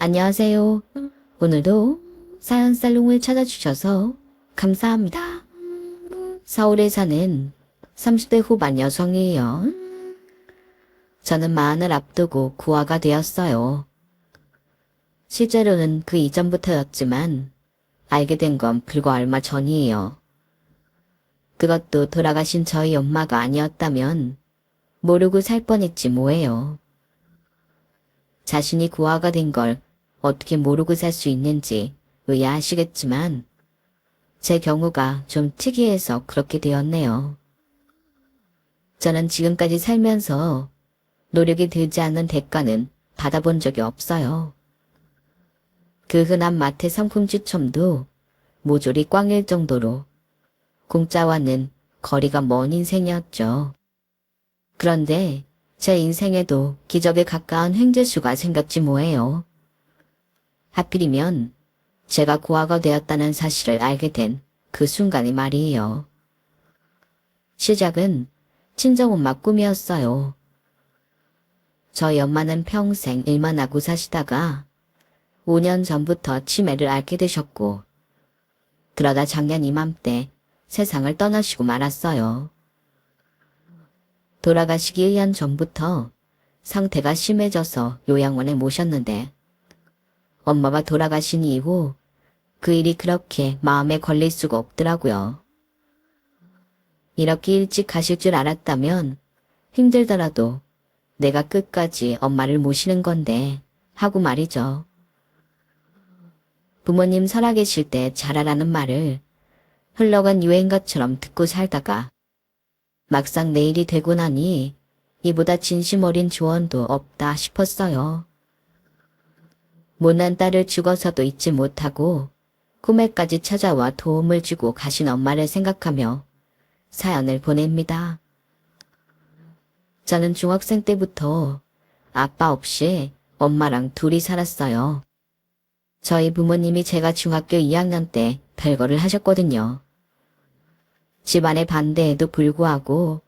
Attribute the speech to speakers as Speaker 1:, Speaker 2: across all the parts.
Speaker 1: 안녕하세요. 오늘도 사연 살롱을 찾아주셔서 감사합니다. 서울에 사는 30대 후반 여성이에요. 저는 마흔을 앞두고 고아가 되었어요. 실제로는 그 이전부터였지만 알게 된 건 불과 얼마 전이에요. 그것도 돌아가신 저희 엄마가 아니었다면 모르고 살 뻔했지 뭐예요. 자신이 고아가 된 걸 어떻게 모르고 살 수 있는지 의아하시겠지만 제 경우가 좀 특이해서 그렇게 되었네요. 저는 지금까지 살면서 노력이 들지 않는 대가는 받아본 적이 없어요. 그 흔한 마트 상품 추첨도 모조리 꽝일 정도로 공짜와는 거리가 먼 인생이었죠. 그런데 제 인생에도 기적에 가까운 횡재수가 생겼지 뭐예요. 하필이면 제가 고아가 되었다는 사실을 알게 된 그 순간이 말이에요. 시작은 친정엄마 꿈이었어요. 저희 엄마는 평생 일만 하고 사시다가 5년 전부터 치매를 앓게 되셨고 그러다 작년 이맘때 세상을 떠나시고 말았어요. 돌아가시기 1년 전부터 상태가 심해져서 요양원에 모셨는데 엄마가 돌아가신 이후 그 일이 그렇게 마음에 걸릴 수가 없더라고요. 이렇게 일찍 가실 줄 알았다면 힘들더라도 내가 끝까지 엄마를 모시는 건데 하고 말이죠. 부모님 살아계실 때 잘하라는 말을 흘러간 유행가처럼 듣고 살다가 막상 내일이 되고 나니 이보다 진심 어린 조언도 없다 싶었어요. 못난 딸을 죽어서도 잊지 못하고 꿈에까지 찾아와 도움을 주고 가신 엄마를 생각하며 사연을 보냅니다. 저는 중학생 때부터 아빠 없이 엄마랑 둘이 살았어요. 저희 부모님이 제가 중학교 2학년 때 별거를 하셨거든요. 집안의 반대에도 불구하고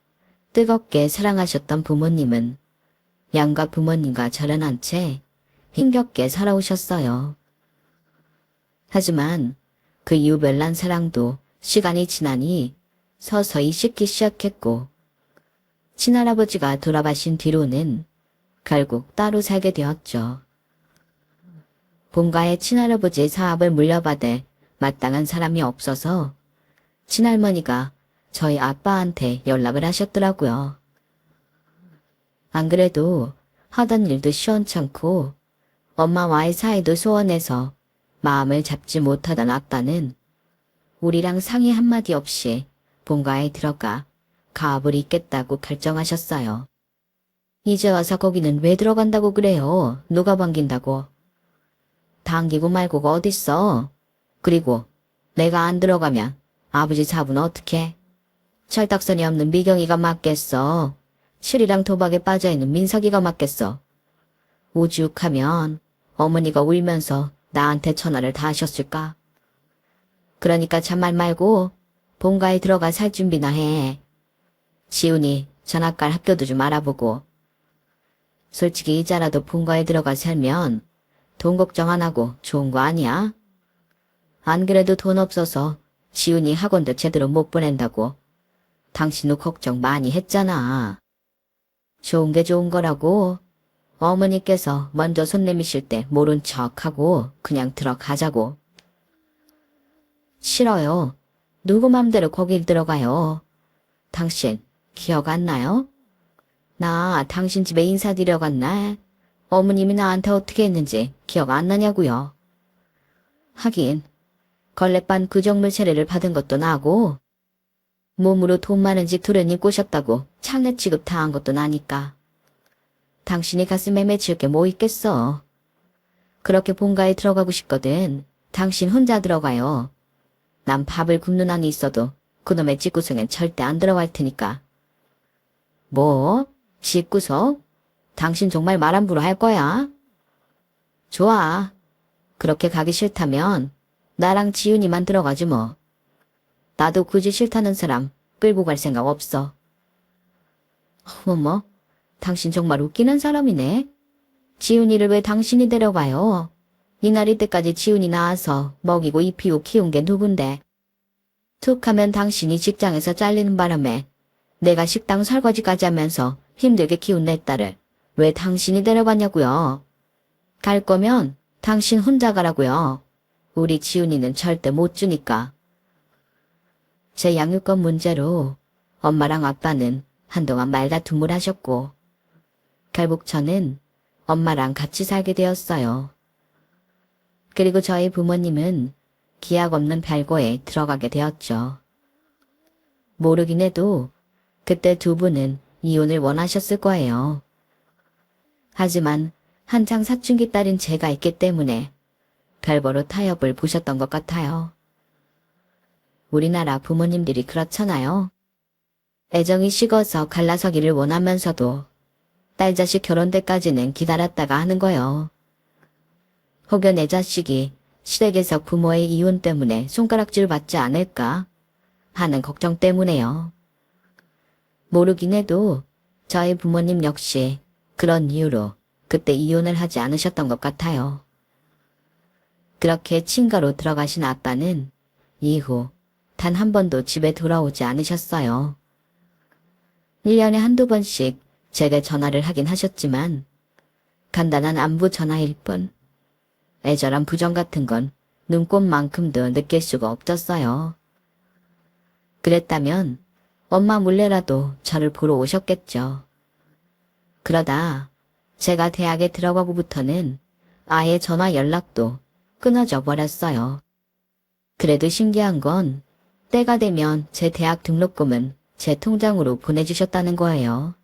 Speaker 1: 뜨겁게 사랑하셨던 부모님은 양가 부모님과 절연한 채 힘겹게 살아오셨어요. 하지만 그 이후 별난 사랑도 시간이 지나니 서서히 식기 시작했고 친할아버지가 돌아가신 뒤로는 결국 따로 살게 되었죠. 본가의 친할아버지의 사업을 물려받을 마땅한 사람이 없어서 친할머니가 저희 아빠한테 연락을 하셨더라고요. 안 그래도 하던 일도 시원찮고 엄마와의 사이도 소원해서 마음을 잡지 못하던 아빠는 우리랑 상의 한마디 없이 본가에 들어가 가업을 잇겠다고 결정하셨어요. 이제 와서 거기는 왜 들어간다고 그래요? 누가 반긴다고? 당기고 말고가 어딨어? 그리고 내가 안 들어가면 아버지 사부는 어떡해? 철딱선이 없는 미경이가 맞겠어? 실이랑 도박에 빠져있는 민석이가 맞겠어? 오죽하면 어머니가 울면서 나한테 전화를 다 하셨을까? 그러니까 참말 말고 본가에 들어가 살 준비나 해. 지훈이 전학 갈 학교도 좀 알아보고. 솔직히 이자라도 본가에 들어가 살면 돈 걱정 안 하고 좋은 거 아니야? 안 그래도 돈 없어서 지훈이 학원도 제대로 못 보낸다고 당신도 걱정 많이 했잖아. 좋은 게 좋은 거라고. 어머니께서 먼저 손 내미실 때 모른 척하고 그냥 들어가자고. 싫어요. 누구 맘대로 거길 들어가요. 당신 기억 안 나요? 나 당신 집에 인사드려 갔나? 어머님이 나한테 어떻게 했는지 기억 안 나냐고요. 하긴 걸레반 구정물 세례를 받은 것도 나고 몸으로 돈 많은 집 도련님 꼬셨다고 창내 취급 당한 것도 나니까. 당신이 가슴에 맺힐 게 뭐 있겠어. 그렇게 본가에 들어가고 싶거든. 당신 혼자 들어가요. 난 밥을 굶는 한이 있어도 그놈의 집구석엔 절대 안 들어갈 테니까. 뭐? 집구석? 당신 정말 말 함부로 할 거야? 좋아. 그렇게 가기 싫다면 나랑 지훈이만 들어가지 뭐. 나도 굳이 싫다는 사람 끌고 갈 생각 없어. 어머머, 당신 정말 웃기는 사람이네. 지훈이를 왜 당신이 데려가요? 이날이 때까지 지훈이 낳아서 먹이고 입히고 키운 게 누군데. 툭 하면 당신이 직장에서 잘리는 바람에 내가 식당 설거지까지 하면서 힘들게 키운 내 딸을 왜 당신이 데려갔냐고요. 갈 거면 당신 혼자 가라고요. 우리 지훈이는 절대 못 주니까. 제 양육권 문제로 엄마랑 아빠는 한동안 말다툼을 하셨고 결국 저는 엄마랑 같이 살게 되었어요. 그리고 저희 부모님은 기약 없는 별거에 들어가게 되었죠. 모르긴 해도 그때 두 분은 이혼을 원하셨을 거예요. 하지만 한창 사춘기 딸인 제가 있기 때문에 별보로 타협을 보셨던 것 같아요. 우리나라 부모님들이 그렇잖아요. 애정이 식어서 갈라서기를 원하면서도 딸 자식 결혼 때까지는 기다렸다가 하는 거요. 혹여 내 자식이 시댁에서 부모의 이혼 때문에 손가락질 받지 않을까 하는 걱정 때문에요. 모르긴 해도 저희 부모님 역시 그런 이유로 그때 이혼을 하지 않으셨던 것 같아요. 그렇게 친가로 들어가신 아빠는 이후 단 한 번도 집에 돌아오지 않으셨어요. 1년에 한두 번씩 제게 전화를 하긴 하셨지만 간단한 안부 전화일 뿐 애절한 부정 같은 건 눈꽃만큼도 느낄 수가 없었어요. 그랬다면 엄마 몰래라도 저를 보러 오셨겠죠. 그러다 제가 대학에 들어가고부터는 아예 전화 연락도 끊어져 버렸어요. 그래도 신기한 건 때가 되면 제 대학 등록금은 제 통장으로 보내주셨다는 거예요.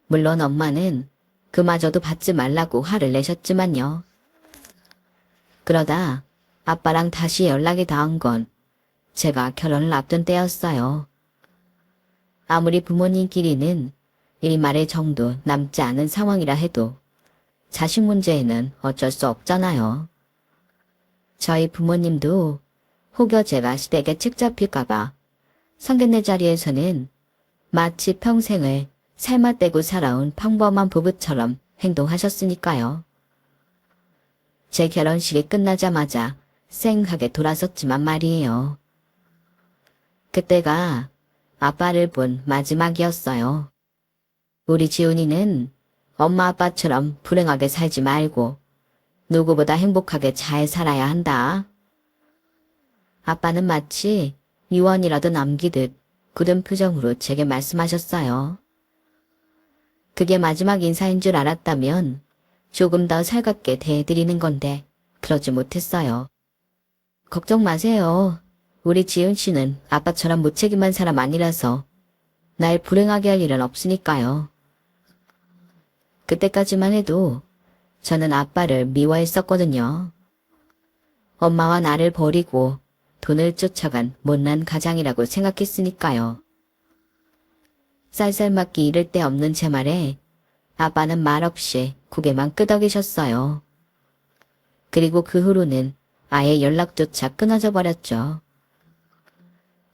Speaker 1: 물론 엄마는 그마저도 받지 말라고 화를 내셨지만요. 그러다 아빠랑 다시 연락이 닿은 건 제가 결혼을 앞둔 때였어요. 아무리 부모님끼리는 일말의 정도 남지 않은 상황이라 해도 자식 문제에는 어쩔 수 없잖아요. 저희 부모님도 혹여 제가 시댁에 책 잡힐까봐 상견례 자리에서는 마치 평생을 삶아 떼고 살아온 평범한 부부처럼 행동하셨으니까요. 제 결혼식이 끝나자마자 쌩하게 돌아섰지만 말이에요. 그때가 아빠를 본 마지막이었어요. 우리 지훈이는 엄마 아빠처럼 불행하게 살지 말고 누구보다 행복하게 잘 살아야 한다. 아빠는 마치 유언이라도 남기듯 굳은 표정으로 제게 말씀하셨어요. 그게 마지막 인사인 줄 알았다면 조금 더 살갑게 대해드리는 건데 그러지 못했어요. 걱정 마세요. 우리 지훈 씨는 아빠처럼 무책임한 사람 아니라서 날 불행하게 할 일은 없으니까요. 그때까지만 해도 저는 아빠를 미워했었거든요. 엄마와 나를 버리고 돈을 쫓아간 못난 가장이라고 생각했으니까요. 쌀쌀맞기 이를 데 없는 제 말에 아빠는 말없이 고개만 끄덕이셨어요. 그리고 그 후로는 아예 연락조차 끊어져 버렸죠.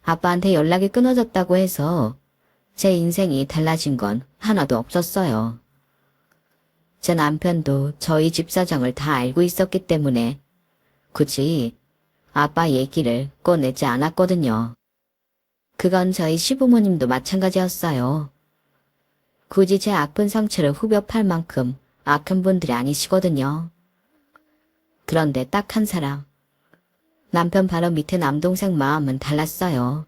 Speaker 1: 아빠한테 연락이 끊어졌다고 해서 제 인생이 달라진 건 하나도 없었어요. 제 남편도 저희 집 사정을 다 알고 있었기 때문에 굳이 아빠 얘기를 꺼내지 않았거든요. 그건 저희 시부모님도 마찬가지였어요. 굳이 제 아픈 상처를 후벼 팔 만큼 악한 분들이 아니시거든요. 그런데 딱 한 사람. 남편 바로 밑에 남동생 마음은 달랐어요.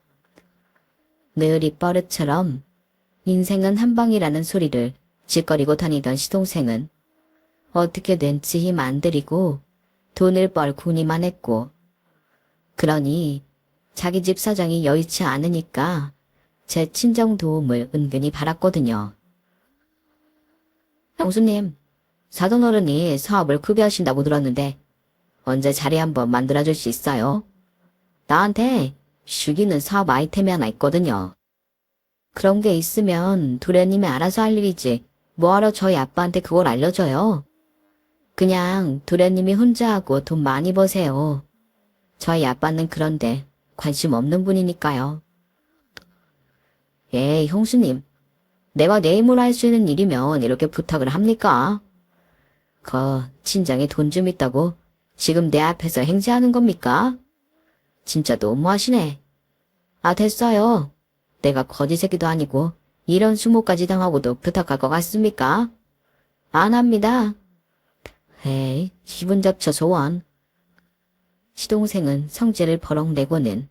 Speaker 1: 늘 입버릇처럼 인생은 한 방이라는 소리를 짓거리고 다니던 시동생은 어떻게든 지 힘 안 들이고 돈을 벌 군이만 했고 그러니 자기 집 사정이 여의치 않으니까 제 친정 도움을 은근히 받았거든요. 형수님, 사돈어른이 사업을 급여하신다고 들었는데 언제 자리 한번 만들어줄 수 있어요? 나한테 죽이는 사업 아이템이 하나 있거든요. 그런 게 있으면 도련님이 알아서 할 일이지 뭐하러 저희 아빠한테 그걸 알려줘요. 그냥 도련님이 혼자 하고 돈 많이 버세요. 저희 아빠는 그런데 관심 없는 분이니까요. 에이, 형수님. 내가 내 힘으로 할 수 있는 일이면 이렇게 부탁을 합니까? 친장에 돈 좀 있다고 지금 내 앞에서 행세하는 겁니까? 진짜 너무하시네. 아, 됐어요. 내가 거지 새끼도 아니고 이런 수모까지 당하고도 부탁할 것 같습니까? 안 합니다. 에이, 기분 잡쳐 소원. 시동생은 성질을 버럭 내고는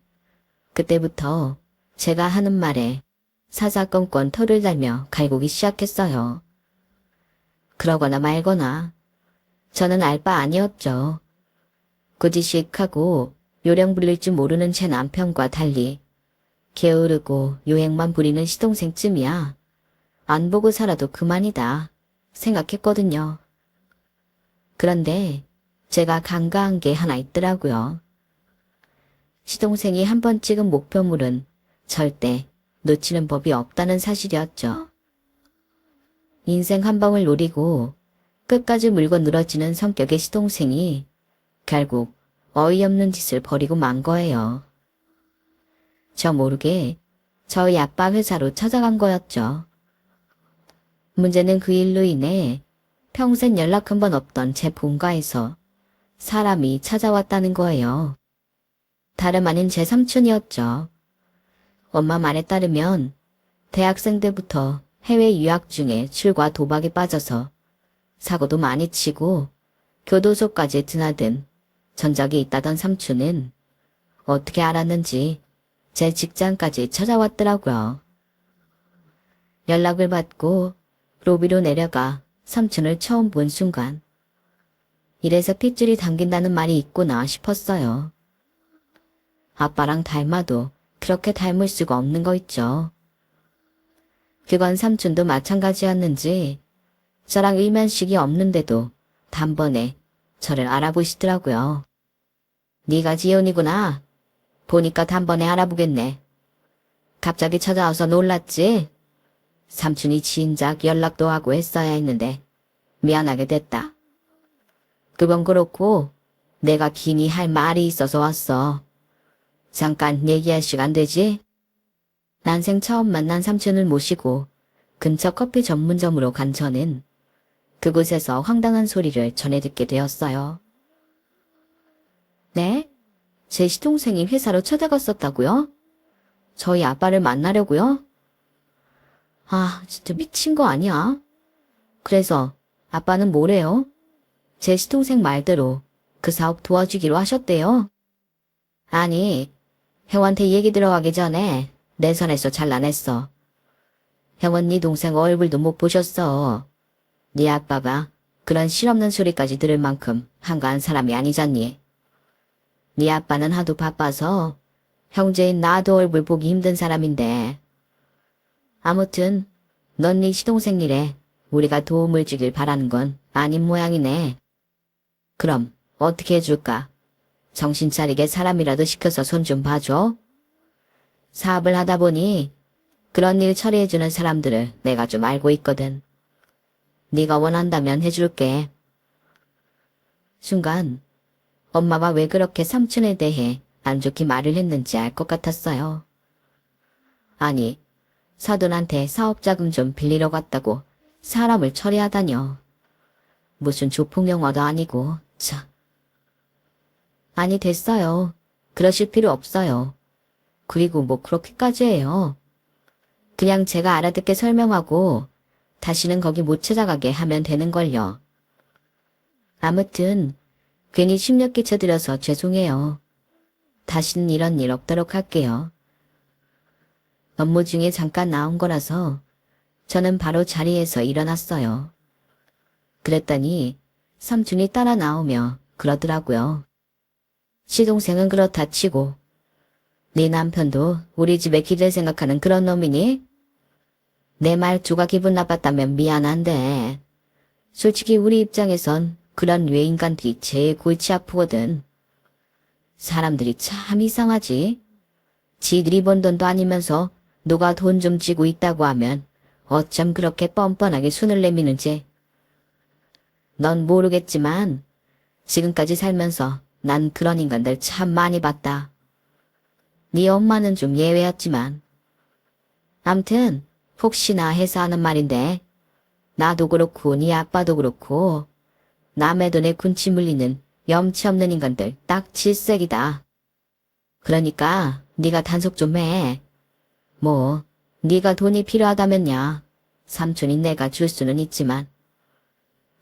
Speaker 1: 그때부터 제가 하는 말에 사사건건 털을 달며 갈구기 시작했어요. 그러거나 말거나 저는 알 바 아니었죠. 꾸지식하고 요령 부릴 줄 모르는 제 남편과 달리 게으르고 요행만 부리는 시동생쯤이야 안 보고 살아도 그만이다 생각했거든요. 그런데 제가 간과한 게 하나 있더라고요. 시동생이 한 번 찍은 목표물은 절대 놓치는 법이 없다는 사실이었죠. 인생 한 방울 노리고 끝까지 물고 늘어지는 성격의 시동생이 결국 어이없는 짓을 벌이고 만 거예요. 저 모르게 저희 아빠 회사로 찾아간 거였죠. 문제는 그 일로 인해 평생 연락 한 번 없던 제 본가에서 사람이 찾아왔다는 거예요. 다름 아닌 제 삼촌이었죠. 엄마 말에 따르면 대학생 때부터 해외 유학 중에 술과 도박에 빠져서 사고도 많이 치고 교도소까지 드나든 전적이 있다던 삼촌은 어떻게 알았는지 제 직장까지 찾아왔더라고요. 연락을 받고 로비로 내려가 삼촌을 처음 본 순간 이래서 핏줄이 당긴다는 말이 있구나 싶었어요. 아빠랑 닮아도 그렇게 닮을 수가 없는 거 있죠. 그건 삼촌도 마찬가지였는지 저랑 일면식이 없는데도 단번에 저를 알아보시더라고요. 네가 지연이구나. 보니까 단번에 알아보겠네. 갑자기 찾아와서 놀랐지? 삼촌이 진작 연락도 하고 했어야 했는데 미안하게 됐다. 그건 그렇고 내가 긴히 할 말이 있어서 왔어. 잠깐 얘기할 시간 되지? 난생 처음 만난 삼촌을 모시고 근처 커피 전문점으로 간 저는 그곳에서 황당한 소리를 전해 듣게 되었어요. 네? 제 시동생이 회사로 찾아갔었다고요? 저희 아빠를 만나려고요? 아, 진짜 미친 거 아니야? 그래서 아빠는 뭐래요? 제 시동생 말대로 그 사업 도와주기로 하셨대요? 아니, 형한테 얘기 들어가기 전에 내 선에서 잘라냈어. 형은 네 동생 얼굴도 못 보셨어. 네 아빠가 그런 실없는 소리까지 들을 만큼 한가한 사람이 아니잖니. 네 아빠는 하도 바빠서 형제인 나도 얼굴 보기 힘든 사람인데. 아무튼 넌 네 시동생 일에 우리가 도움을 주길 바라는 건 아닌 모양이네. 그럼 어떻게 해줄까? 정신 차리게 사람이라도 시켜서 손 좀 봐줘. 사업을 하다 보니 그런 일 처리해주는 사람들을 내가 좀 알고 있거든. 네가 원한다면 해줄게. 순간 엄마가 왜 그렇게 삼촌에 대해 안 좋게 말을 했는지 알 것 같았어요. 아니, 사돈한테 사업자금 좀 빌리러 갔다고 사람을 처리하다뇨. 무슨 조폭영화도 아니고, 참. 아니, 됐어요. 그러실 필요 없어요. 그리고 뭐 그렇게까지 해요. 그냥 제가 알아듣게 설명하고 다시는 거기 못 찾아가게 하면 되는걸요. 아무튼 괜히 심력 끼쳐드려서 죄송해요. 다시는 이런 일 없도록 할게요. 업무 중에 잠깐 나온 거라서 저는 바로 자리에서 일어났어요. 그랬더니 삼촌이 따라 나오며 그러더라고요. 시동생은 그렇다 치고 네 남편도 우리 집에 기를 생각하는 그런 놈이니? 내 말투가 기분 나빴다면 미안한데 솔직히 우리 입장에선 그런 외인간들이 제일 골치 아프거든. 사람들이 참 이상하지. 지들이 번 돈도 아니면서 누가 돈 좀 쥐고 있다고 하면 어쩜 그렇게 뻔뻔하게 손을 내미는지. 넌 모르겠지만 지금까지 살면서 난 그런 인간들 참 많이 봤다. 네 엄마는 좀 예외였지만. 암튼 혹시나 해서 하는 말인데 나도 그렇고 네 아빠도 그렇고 남의 돈에 군침 물리는 염치 없는 인간들 딱 질색이다. 그러니까 네가 단속 좀 해. 뭐 네가 돈이 필요하다면야 삼촌이 내가 줄 수는 있지만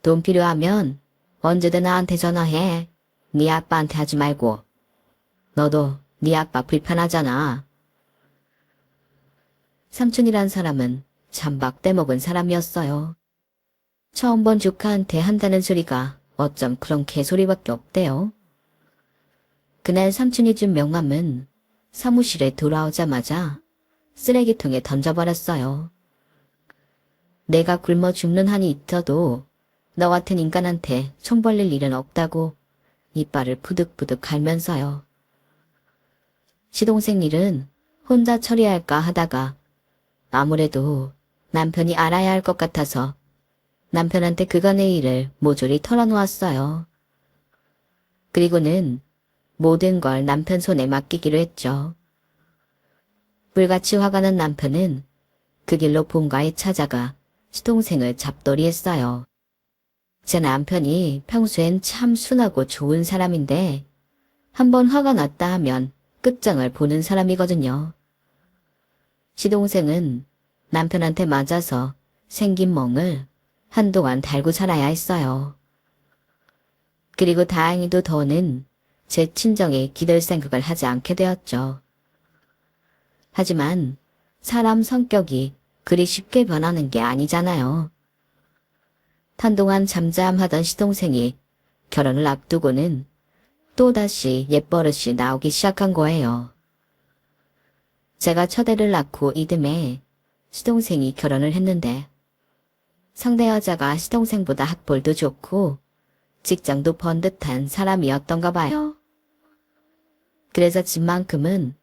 Speaker 1: 돈 필요하면 언제든 나한테 전화해. 네 아빠한테 하지 말고. 너도 네 아빠 불편하잖아. 삼촌이란 사람은 참 막대먹은 사람이었어요. 처음 본 조카한테 한다는 소리가 어쩜 그런 개소리밖에 없대요. 그날 삼촌이 준 명함은 사무실에 돌아오자마자 쓰레기통에 던져버렸어요. 내가 굶어 죽는 한이 있어도 너 같은 인간한테 총 벌릴 일은 없다고 이빨을 부득부득 갈면서요. 시동생 일은 혼자 처리할까 하다가 아무래도 남편이 알아야 할 것 같아서 남편한테 그간의 일을 모조리 털어놓았어요. 그리고는 모든 걸 남편 손에 맡기기로 했죠. 불같이 화가 난 남편은 그 길로 본가에 찾아가 시동생을 잡돌이했어요. 제 남편이 평소엔 참 순하고 좋은 사람인데 한번 화가 났다 하면 끝장을 보는 사람이거든요. 시동생은 남편한테 맞아서 생긴 멍을 한동안 달고 살아야 했어요. 그리고 다행히도 더는 제 친정에 기댈 생각을 하지 않게 되었죠. 하지만 사람 성격이 그리 쉽게 변하는 게 아니잖아요. 한동안 잠잠하던 시동생이 결혼을 앞두고는 또다시 옛버릇이 나오기 시작한 거예요. 제가 첫애를 낳고 이듬해 시동생이 결혼을 했는데 상대 여자가 시동생보다 학벌도 좋고 직장도 번듯한 사람이었던가 봐요. 그래서 집만큼은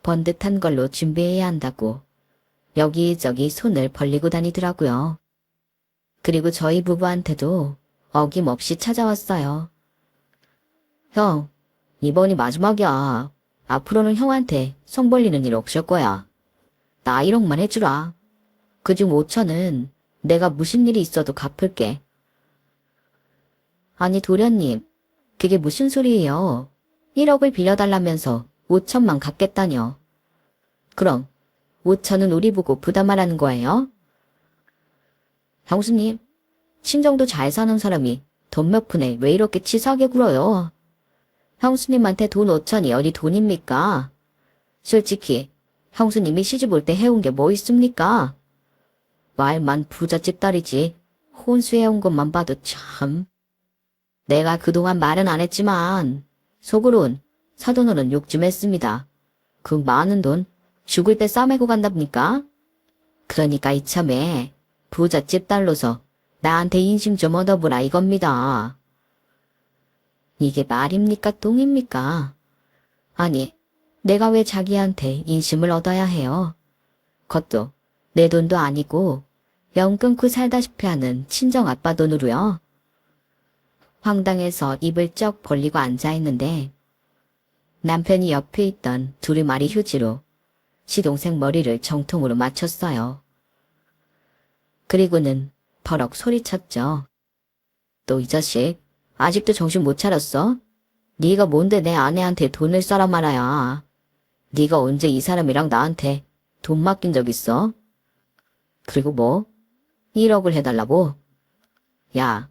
Speaker 1: 번듯한 걸로 준비해야 한다고 여기저기 손을 벌리고 다니더라고요. 그리고 저희 부부한테도 어김없이 찾아왔어요. 형, 이번이 마지막이야. 앞으로는 형한테 손 벌리는 일 없을 거야. 나 1억만 해주라. 그중 5천은 내가 무슨 일이 있어도 갚을게. 아니 도련님, 그게 무슨 소리예요? 1억을 빌려달라면서 5천만 갚겠다뇨. 그럼 5천은 우리 보고 부담하라는 거예요? 형수님, 친정도 잘 사는 사람이 돈 몇 푼에 왜 이렇게 치사하게 굴어요? 형수님한테 돈 5천이 어디 돈입니까? 솔직히 형수님이 시집 올 때 해온 게 뭐 있습니까? 말만 부잣집 딸이지 혼수해온 것만 봐도 참. 내가 그동안 말은 안 했지만 속으론 사돈어른 욕 좀 했습니다. 그 많은 돈 죽을 때 싸매고 간답니까? 그러니까 이참에 부잣집 딸로서 나한테 인심 좀 얻어보라 이겁니다. 이게 말입니까 똥입니까? 아니, 내가 왜 자기한테 인심을 얻어야 해요? 그것도 내 돈도 아니고 영 끊고 살다시피 하는 친정아빠 돈으로요. 황당해서 입을 쩍 벌리고 앉아있는데 남편이 옆에 있던 두루마리 휴지로 시동생 머리를 정통으로 맞췄어요. 그리고는 버럭 소리쳤죠. 또 이 자식 아직도 정신 못 차렸어? 네가 뭔데 내 아내한테 돈을 써라 말아야. 네가 언제 이 사람이랑 나한테 돈 맡긴 적 있어? 그리고 뭐? 1억을 해달라고? 야,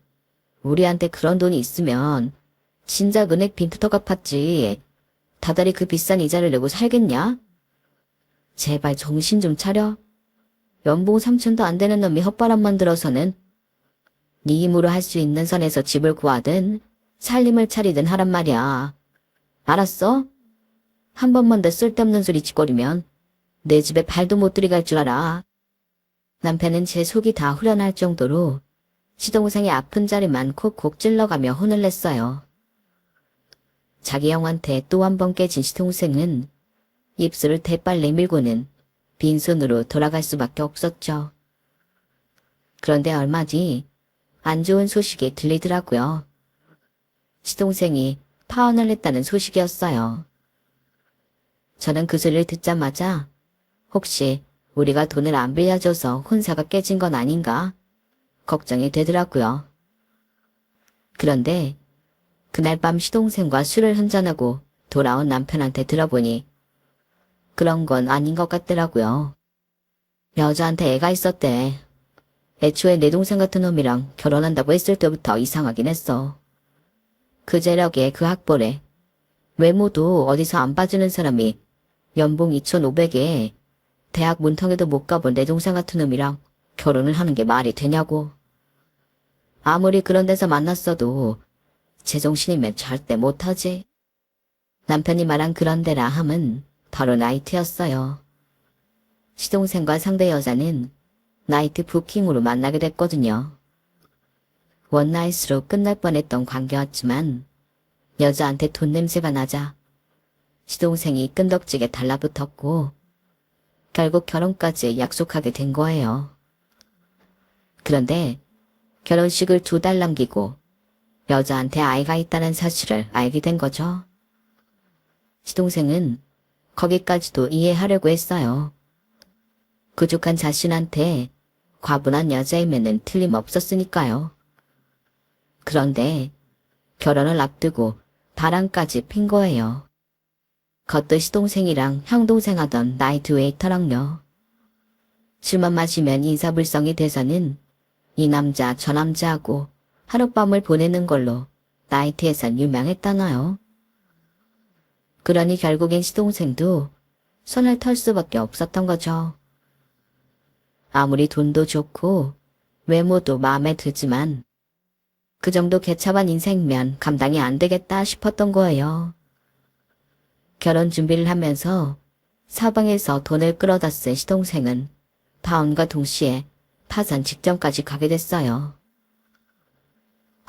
Speaker 1: 우리한테 그런 돈이 있으면 진작 은행 빈부터 갚았지. 다달이 그 비싼 이자를 내고 살겠냐? 제발 정신 좀 차려. 연봉 3천도 안 되는 놈이 헛바람만 들어서는 네 힘으로 할 수 있는 선에서 집을 구하든 살림을 차리든 하란 말이야. 알았어? 한 번만 더 쓸데없는 소리 짓거리면 내 집에 발도 못 들이갈 줄 알아. 남편은 제 속이 다 후련할 정도로 시동생의 아픈 자리만 콕콕 찔러가며 혼을 냈어요. 자기 형한테 또 한 번 깨진 시동생은 입술을 대빨 내밀고는 빈손으로 돌아갈 수밖에 없었죠. 그런데 얼마 뒤 안 좋은 소식이 들리더라고요. 시동생이 파혼을 했다는 소식이었어요. 저는 그 소리를 듣자마자 혹시 우리가 돈을 안 빌려줘서 혼사가 깨진 건 아닌가 걱정이 되더라고요. 그런데 그날 밤 시동생과 술을 한잔하고 돌아온 남편한테 들어보니 그런 건 아닌 것 같더라고요. 여자한테 애가 있었대. 애초에 내 동생 같은 놈이랑 결혼한다고 했을 때부터 이상하긴 했어. 그 재력에 그 학벌에 외모도 어디서 안 봐주는 사람이 연봉 2,500에 대학 문턱에도 못 가본 내 동생 같은 놈이랑 결혼을 하는 게 말이 되냐고. 아무리 그런 데서 만났어도 제정신이면 절대 못하지. 남편이 말한 그런 데라 함은 바로 나이트였어요. 시동생과 상대 여자는 나이트 부킹으로 만나게 됐거든요. 원나잇으로 끝날 뻔했던 관계였지만 여자한테 돈 냄새가 나자 시동생이 끈덕지게 달라붙었고 결국 결혼까지 약속하게 된 거예요. 그런데 결혼식을 2달 남기고 여자한테 아이가 있다는 사실을 알게 된 거죠. 시동생은 거기까지도 이해하려고 했어요. 부족한 자신한테 과분한 여자임에는 틀림없었으니까요. 그런데 결혼을 앞두고 바람까지 핀 거예요. 겉도 시동생이랑 형동생 하던 나이트 웨이터랑요. 술만 마시면 인사불성이 돼서는 이 남자 저 남자하고 하룻밤을 보내는 걸로 나이트에선 유명했다나요. 그러니 결국엔 시동생도 손을 털 수밖에 없었던 거죠. 아무리 돈도 좋고 외모도 마음에 들지만 그 정도 개차반 인생면 감당이 안 되겠다 싶었던 거예요. 결혼 준비를 하면서 사방에서 돈을 끌어다 쓴 시동생은 파혼과 동시에 파산 직전까지 가게 됐어요.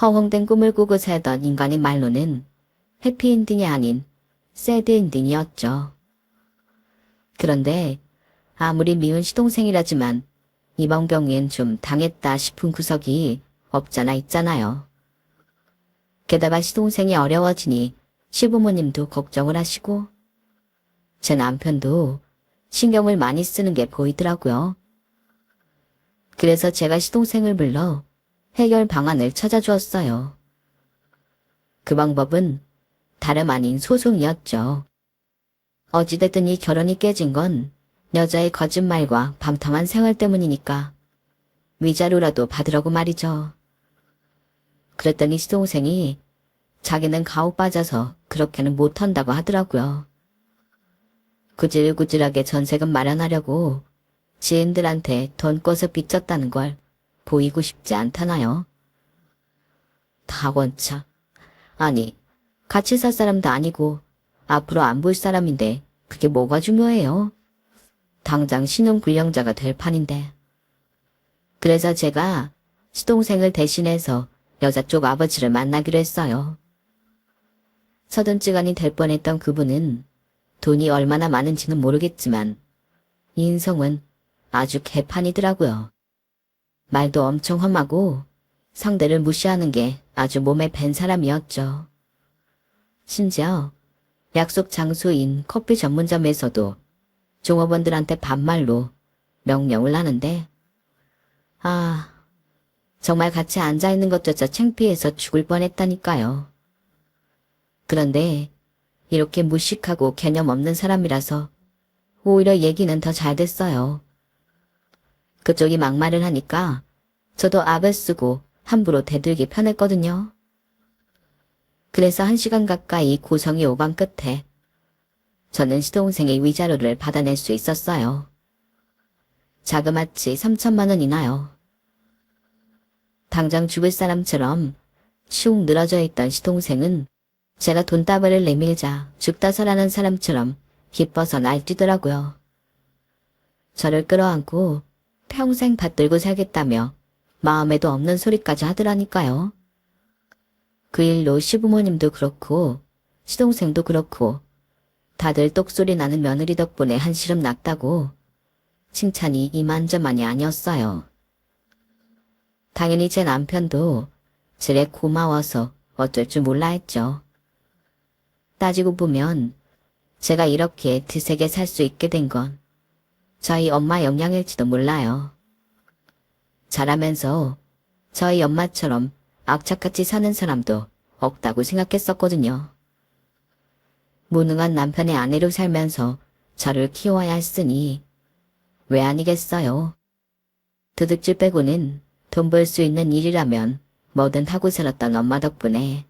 Speaker 1: 허황된 꿈을 꾸고 살던 인간의 말로는 해피엔딩이 아닌 새드엔딩이었죠. 그런데 아무리 미운 시동생이라지만 이번 경우엔 좀 당했다 싶은 구석이 없잖아 있잖아요. 게다가 시동생이 어려워지니 시부모님도 걱정을 하시고 제 남편도 신경을 많이 쓰는 게 보이더라고요. 그래서 제가 시동생을 불러 해결 방안을 찾아주었어요. 그 방법은 다름 아닌 소송이었죠. 어찌됐든 이 결혼이 깨진 건 여자의 거짓말과 방탕한 생활 때문이니까 위자료라도 받으라고 말이죠. 그랬더니 시동생이 자기는 가오 빠져서 그렇게는 못한다고 하더라고요. 구질구질하게 전세금 마련하려고 지인들한테 돈 꿔서 빚졌다는 걸 보이고 싶지 않다나요? 다 원차. 아니, 같이 살 사람도 아니고 앞으로 안 볼 사람인데 그게 뭐가 중요해요? 당장 신혼불량자가 될 판인데. 그래서 제가 시동생을 대신해서 여자 쪽 아버지를 만나기로 했어요. 서든지간이 될 뻔했던 그분은 돈이 얼마나 많은지는 모르겠지만 인성은 아주 개판이더라고요. 말도 엄청 험하고 상대를 무시하는 게 아주 몸에 밴 사람이었죠. 심지어 약속 장소인 커피 전문점에서도 종업원들한테 반말로 명령을 하는데 정말 같이 앉아있는 것조차 창피해서 죽을 뻔했다니까요. 그런데 이렇게 무식하고 개념 없는 사람이라서 오히려 얘기는 더 잘 됐어요. 그쪽이 막말을 하니까 저도 악을 쓰고 함부로 대들기 편했거든요. 그래서 1시간 가까이 고성이 오간 끝에 저는 시동생의 위자료를 받아낼 수 있었어요. 자그마치 3천만 원이나요. 당장 죽을 사람처럼 축 늘어져 있던 시동생은 제가 돈다발을 내밀자 죽다서라는 사람처럼 기뻐서 날뛰더라고요. 저를 끌어안고 평생 받들고 살겠다며 마음에도 없는 소리까지 하더라니까요. 그 일로 시부모님도 그렇고 시동생도 그렇고 다들 똑소리 나는 며느리 덕분에 한시름 났다고 칭찬이 이만저만이 아니었어요. 당연히 제 남편도 지레 고마워서 어쩔 줄 몰라 했죠. 따지고 보면 제가 이렇게 드세게 살 수 있게 된 건 저희 엄마 영향일지도 몰라요. 자라면서 저희 엄마처럼 악착같이 사는 사람도 없다고 생각했었거든요. 무능한 남편의 아내로 살면서 저를 키워야 했으니 왜 아니겠어요. 도둑질 빼고는 돈 벌 수 있는 일이라면 뭐든 하고 살았던 엄마 덕분에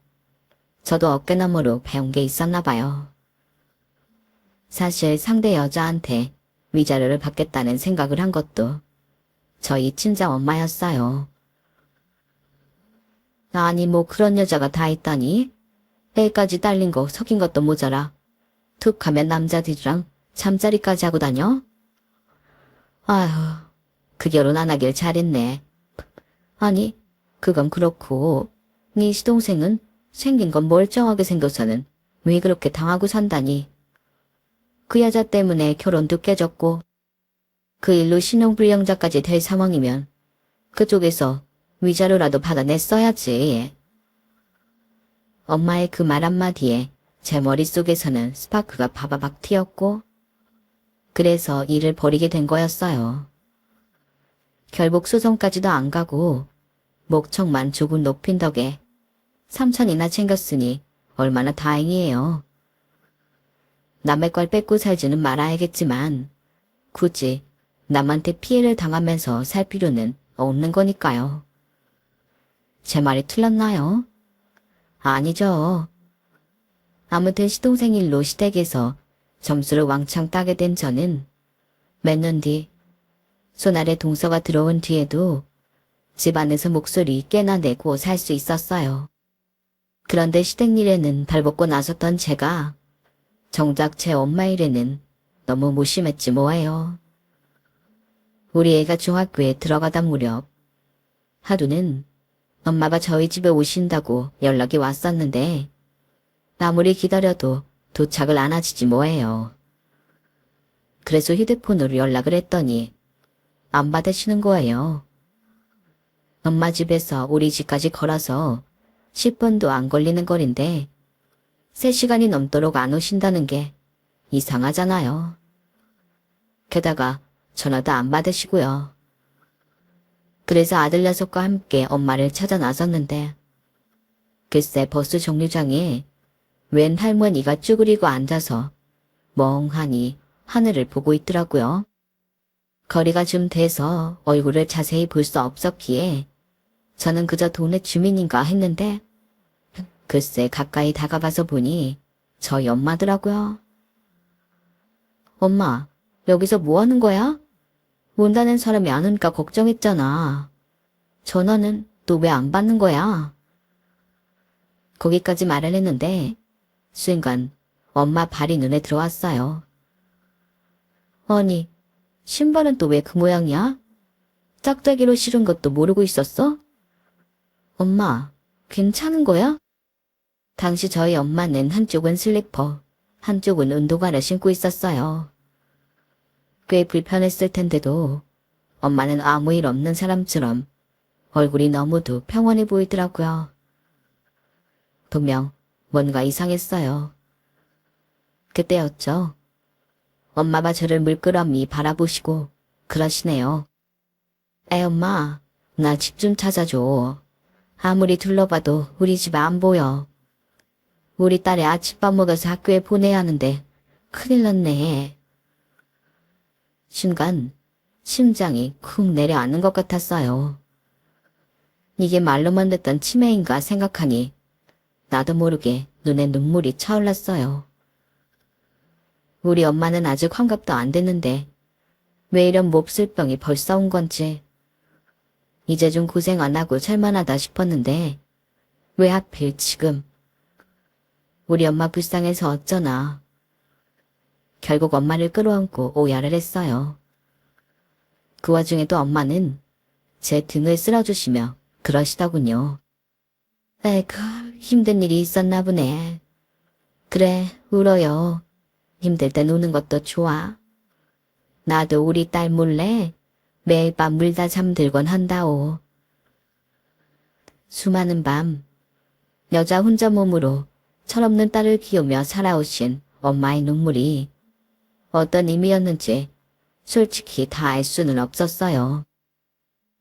Speaker 1: 저도 어깨너머로 배운 게 있었나 봐요. 사실 상대 여자한테 위자료를 받겠다는 생각을 한 것도 저희 친정 엄마였어요. 아니 뭐 그런 여자가 다 있다니? 애까지 딸린 거 속인 것도 모자라 툭 하면 남자들이랑 잠자리까지 하고 다녀? 아휴, 그 결혼 안 하길 잘했네. 아니, 그건 그렇고 네 시동생은 생긴 건 멀쩡하게 생겨서는 왜 그렇게 당하고 산다니. 그 여자 때문에 결혼도 깨졌고 그 일로 신용불량자까지 될 상황이면 그쪽에서 위자료라도 받아냈어야지. 엄마의 그 말 한마디에 제 머릿속에서는 스파크가 바바박 튀었고 그래서 일을 벌이게 된 거였어요. 결국 소송까지도 안 가고 목청만 조금 높인 덕에 3천이나 챙겼으니 얼마나 다행이에요. 남의 걸 뺏고 살지는 말아야겠지만 굳이 남한테 피해를 당하면서 살 필요는 없는 거니까요. 제 말이 틀렸나요? 아니죠. 아무튼 시동생 일로 시댁에서 점수를 왕창 따게 된 저는 몇 년 뒤 손아래 동서가 들어온 뒤에도 집안에서 목소리 꽤나 내고 살 수 있었어요. 그런데 시댁 일에는 발벗고 나섰던 제가 정작 제 엄마 일에는 너무 무심했지 뭐예요. 우리 애가 중학교에 들어가다 무렵 하루는 엄마가 저희 집에 오신다고 연락이 왔었는데 아무리 기다려도 도착을 안 하시지 뭐예요. 그래서 휴대폰으로 연락을 했더니 안 받으시는 거예요. 엄마 집에서 우리 집까지 걸어서 10분도 안 걸리는 거리인데 3시간이 넘도록 안 오신다는 게 이상하잖아요. 게다가 전화도 안 받으시고요. 그래서 아들 녀석과 함께 엄마를 찾아 나섰는데 글쎄 버스 정류장에 웬 할머니가 쭈그리고 앉아서 멍하니 하늘을 보고 있더라고요. 거리가 좀 돼서 얼굴을 자세히 볼 수 없었기에 저는 그저 동네 주민인가 했는데 글쎄 가까이 다가가서 보니 저희 엄마더라고요. 엄마, 여기서 뭐 하는 거야? 온다는 사람이 안 오니까 걱정했잖아. 전화는 또 왜 안 받는 거야? 거기까지 말을 했는데 순간 엄마 발이 눈에 들어왔어요. 아니, 신발은 또 왜 그 모양이야? 짝대기로 실은 것도 모르고 있었어? 엄마, 괜찮은 거야? 당시 저희 엄마는 한쪽은 슬리퍼, 한쪽은 운동화를 신고 있었어요. 꽤 불편했을 텐데도 엄마는 아무 일 없는 사람처럼 얼굴이 너무도 평온해 보이더라고요. 분명 뭔가 이상했어요. 그때였죠. 엄마가 저를 물끄러미 바라보시고 그러시네요. 애 엄마, 나 집 좀 찾아줘. 아무리 둘러봐도 우리 집 안 보여. 우리 딸이 아침밥 먹어서 학교에 보내야 하는데 큰일 났네. 순간 심장이 쿵 내려앉는 것 같았어요. 이게 말로만 듣던 치매인가 생각하니 나도 모르게 눈에 눈물이 차올랐어요. 우리 엄마는 아직 환갑도 안 됐는데 왜 이런 몹쓸 병이 벌써 온 건지. 이제 좀 고생 안 하고 살만하다 싶었는데 왜 하필 지금. 우리 엄마 불쌍해서 어쩌나. 결국 엄마를 끌어안고 오야를 했어요. 그 와중에도 엄마는 제 등을 쓸어주시며 그러시더군요. 에이구, 힘든 일이 있었나 보네. 그래, 울어요. 힘들 땐 우는 것도 좋아. 나도 우리 딸 몰래 매일 밤 물다 잠들곤 한다오. 수많은 밤 여자 혼자 몸으로 철없는 딸을 키우며 살아오신 엄마의 눈물이 어떤 의미였는지 솔직히 다 알 수는 없었어요.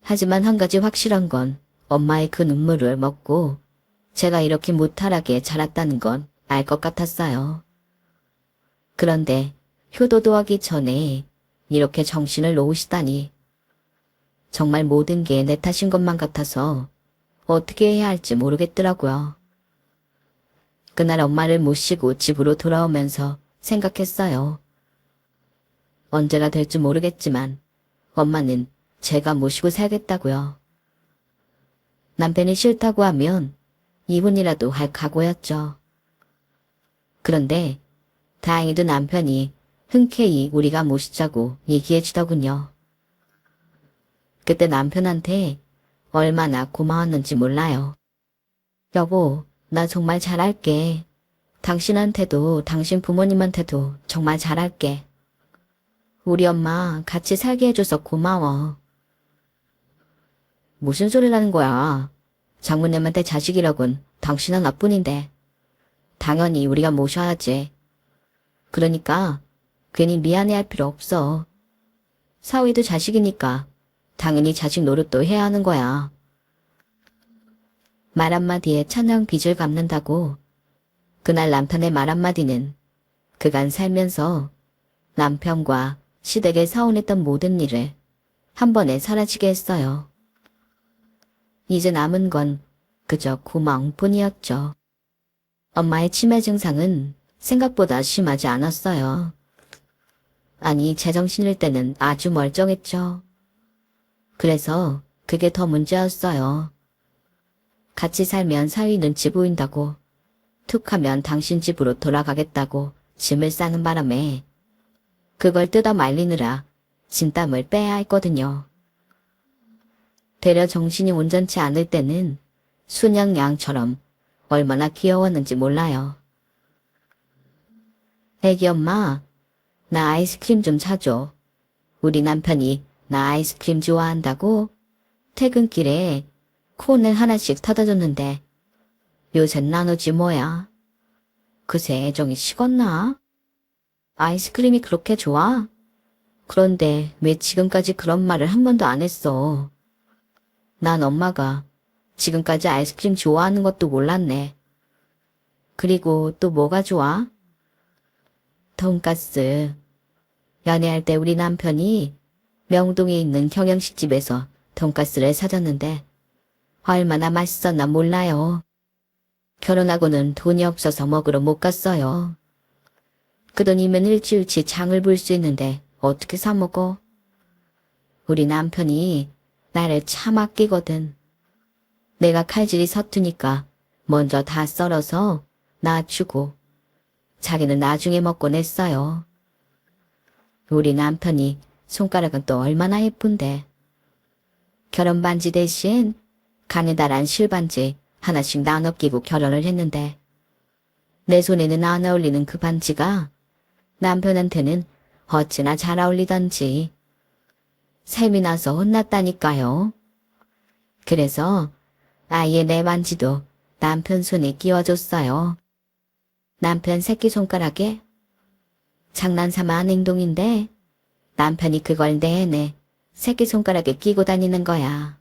Speaker 1: 하지만 한 가지 확실한 건 엄마의 그 눈물을 먹고 제가 이렇게 무탈하게 자랐다는 건 알 것 같았어요. 그런데 효도도 하기 전에 이렇게 정신을 놓으시다니. 정말 모든 게 내 탓인 것만 같아서 어떻게 해야 할지 모르겠더라고요. 그날 엄마를 모시고 집으로 돌아오면서 생각했어요. 언제가 될지 모르겠지만 엄마는 제가 모시고 살겠다고요. 남편이 싫다고 하면 이혼이라도 할 각오였죠. 그런데 다행히도 남편이 흔쾌히 우리가 모시자고 얘기해 주더군요. 그때 남편한테 얼마나 고마웠는지 몰라요. 여보, 나 정말 잘할게. 당신한테도 당신 부모님한테도 정말 잘할게. 우리 엄마 같이 살게 해줘서 고마워. 무슨 소리라는 거야. 장모님한테 자식이라곤 당신은 나뿐인데. 당연히 우리가 모셔야지. 그러니까 괜히 미안해할 필요 없어. 사위도 자식이니까 당연히 자식 노릇도 해야 하는 거야. 말 한마디에 천냥 빚을 갚는다고. 그날 남편의 말 한마디는 그간 살면서 남편과 시댁에 사원했던 모든 일을 한 번에 사라지게 했어요. 이제 남은 건 그저 고마움뿐이었죠. 엄마의 치매 증상은 생각보다 심하지 않았어요. 아니, 제정신일 때는 아주 멀쩡했죠. 그래서 그게 더 문제였어요. 같이 살면 사위 눈치 보인다고, 툭하면 당신 집으로 돌아가겠다고 짐을 싸는 바람에 그걸 뜯어 말리느라 진땀을 빼야 했거든요. 되려 정신이 온전치 않을 때는 순양양처럼 얼마나 귀여웠는지 몰라요. 애기 엄마, 나 아이스크림 좀 사줘. 우리 남편이 나 아이스크림 좋아한다고 퇴근길에 콘을 하나씩 터다 줬는데 요샌 나누지 뭐야. 그새 애정이 식었나? 아이스크림이 그렇게 좋아? 그런데 왜 지금까지 그런 말을 한 번도 안 했어. 난 엄마가 지금까지 아이스크림 좋아하는 것도 몰랐네. 그리고 또 뭐가 좋아? 돈가스. 연애할 때 우리 남편이 명동에 있는 경양식집에서 돈가스를 사줬는데 얼마나 맛있었나 몰라요. 결혼하고는 돈이 없어서 먹으러 못 갔어요. 그 돈이면 일주일치 장을 볼 수 있는데 어떻게 사 먹어? 우리 남편이 나를 참 아끼거든. 내가 칼질이 서투니까 먼저 다 썰어서 놔주고 자기는 나중에 먹곤 했어요. 우리 남편이 손가락은 또 얼마나 예쁜데. 결혼 반지 대신 가느다란 실반지 하나씩 나눠 끼고 결혼을 했는데 내 손에는 안 어울리는 그 반지가 남편한테는 어찌나 잘 어울리던지 셈이 나서 혼났다니까요. 그래서 아예 내 반지도 남편 손에 끼워줬어요. 남편 새끼손가락에? 장난삼아 한 행동인데 남편이 그걸 내내 새끼손가락에 끼고 다니는 거야.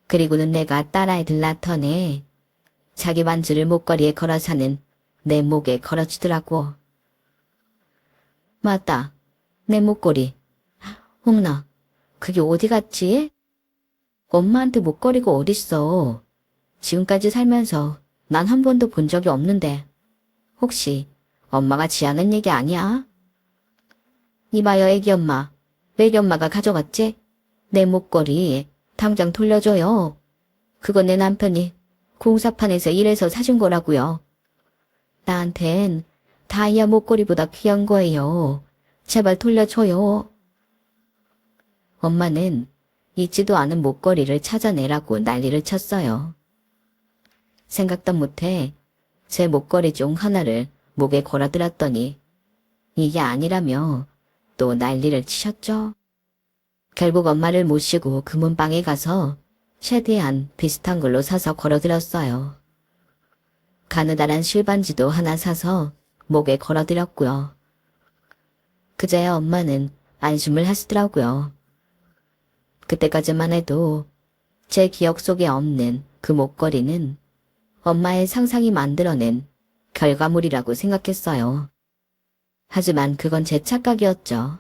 Speaker 1: 그리고는 내가 딸아이 들라터네 자기 반지를 목걸이에 걸어 사는 내 목에 걸어주더라고. 맞다. 내 목걸이. 어머나, 그게 어디 갔지? 엄마한테 목걸이가 어딨어. 지금까지 살면서 난 한 번도 본 적이 없는데. 혹시 엄마가 지어낸 얘기 아니야? 이봐요, 애기 엄마. 애기 엄마가 가져갔지? 내 목걸이 당장 돌려줘요. 그거 내 남편이 공사판에서 일해서 사준 거라고요. 나한텐 다이아 목걸이보다 귀한 거예요. 제발 돌려줘요. 엄마는 잊지도 않은 목걸이를 찾아내라고 난리를 쳤어요. 생각도 못해 제 목걸이 중 하나를 목에 걸어들었더니 이게 아니라며 또 난리를 치셨죠. 결국 엄마를 모시고 금은방에 가서 최대한 비슷한 걸로 사서 걸어들었어요. 가느다란 실반지도 하나 사서 목에 걸어드렸고요. 그제야 엄마는 안심을 하시더라고요. 그때까지만 해도 제 기억 속에 없는 그 목걸이는 엄마의 상상이 만들어낸 결과물이라고 생각했어요. 하지만 그건 제 착각이었죠.